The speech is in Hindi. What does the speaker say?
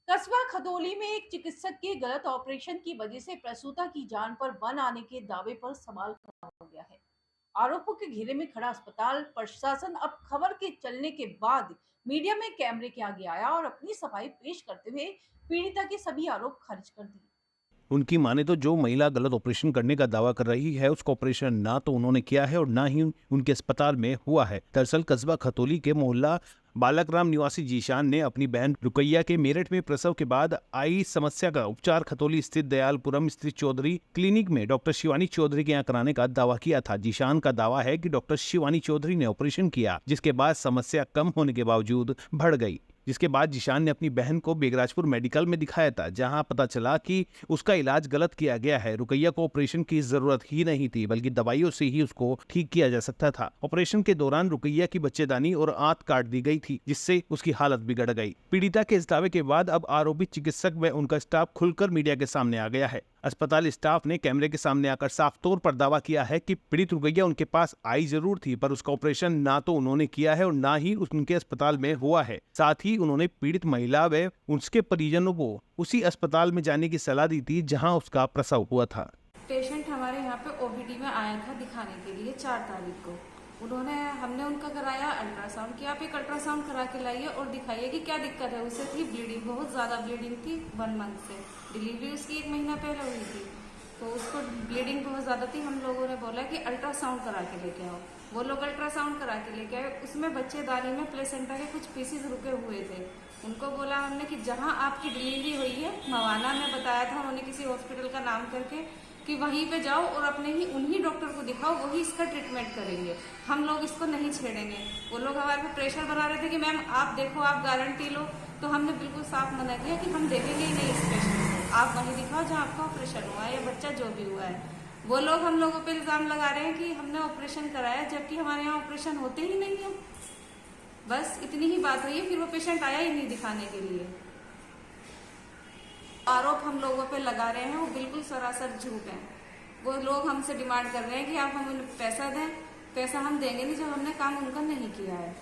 कस्बा खतौली में एक चिकित्सक के गलत ऑपरेशन की वजह से प्रसूता की जान पर बन आने के दावे पर सवाल खड़ा हो गया है। आरोपों के घेरे में खड़ा अस्पताल प्रशासन अब खबर के चलने के बाद मीडिया में कैमरे के आगे आया और अपनी सफाई पेश करते हुए पीड़िता के सभी आरोप खारिज कर दिए। उनकी माने तो जो महिला गलत ऑपरेशन करने का दावा कर रही है उसका ऑपरेशन ना तो उन्होंने किया है और ना ही उनके अस्पताल में हुआ है। दरअसल कस्बा खतौली के मोहल्ला बालकराम निवासी जीशान ने अपनी बहन रुकैया के मेरठ में प्रसव के बाद आई समस्या का उपचार खतौली स्थित दयालपुरम स्थित चौधरी क्लिनिक में डॉक्टर शिवानी चौधरी के यहाँ कराने का दावा किया था। जीशान का दावा है कि डॉक्टर शिवानी चौधरी ने ऑपरेशन किया, जिसके बाद समस्या कम होने के बावजूद बढ़ गई। जिसके बाद जीशान ने अपनी बहन को बेगराजपुर मेडिकल में दिखाया था, जहां पता चला कि उसका इलाज गलत किया गया है। रुकैया को ऑपरेशन की जरूरत ही नहीं थी, बल्कि दवाइयों से ही उसको ठीक किया जा सकता था। ऑपरेशन के दौरान रुकैया की बच्चेदानी और आंत काट दी गई थी, जिससे उसकी हालत बिगड़ गई। पीड़िता के इस दावे के बाद अब आरोपित चिकित्सक व उनका स्टाफ खुलकर मीडिया के सामने आ गया है। अस्पताल स्टाफ ने कैमरे के सामने आकर साफ तौर पर दावा किया है कि पीड़ित रुकैया उनके पास आई जरूर थी, पर उसका ऑपरेशन ना तो उन्होंने किया है और ना ही उनके अस्पताल में हुआ है। साथ ही उन्होंने पीड़ित महिला व उसके परिजनों को उसी अस्पताल में जाने की सलाह दी थी जहां उसका प्रसव हुआ था। पेशेंट हमारे यहाँ पे ओपीडी में आया था दिखाने के लिए 4 तारीख को। हमने उनका कराया अल्ट्रासाउंड कि आप एक अल्ट्रासाउंड करा के लाइए और दिखाइए कि क्या दिक्कत है। उसे थी ब्लीडिंग, बहुत ज़्यादा ब्लीडिंग थी। 1 मंथ से डिलीवरी उसकी 1 महीना पहले हुई थी, तो उसको ब्लीडिंग बहुत ज़्यादा थी। हम लोगों ने बोला कि अल्ट्रासाउंड करा के लेके आओ। वो लोग अल्ट्रासाउंड करा के लेके आए। उसमें बच्चेदानी में प्लेसेंटा के कुछ पीसेस रुके हुए थे। उनको बोला हमने कि जहाँ आपकी डिलीवरी हुई है, मवाना में बताया था उन्होंने किसी हॉस्पिटल का नाम करके, कि वहीं पे जाओ और अपने ही उन्हीं डॉक्टर को दिखाओ, वही इसका ट्रीटमेंट करेंगे, हम लोग इसको नहीं छेड़ेंगे। वो लोग हमारे पे प्रेशर बना रहे थे कि मैम आप देखो, आप गारंटी लो। तो हमने बिल्कुल साफ मना किया कि हम देखेंगे ही नहीं इस पेशेंट को, आप वहीं दिखाओ जहाँ आपका ऑपरेशन हुआ है या बच्चा जो भी हुआ है। वो लोग हम लोगों पर इल्ज़ाम लगा रहे हैं कि हमने ऑपरेशन कराया, जबकि हमारे यहाँ ऑपरेशन होते ही नहीं है। बस इतनी ही बात हुई है, फिर वो पेशेंट आया ही नहीं दिखाने के लिए। आरोप हम लोगों पे लगा रहे हैं वो बिल्कुल सरासर झूठ है। वो लोग हमसे डिमांड कर रहे हैं कि आप हमें पैसा दें। पैसा हम देंगे नहीं जब हमने काम उनका नहीं किया है।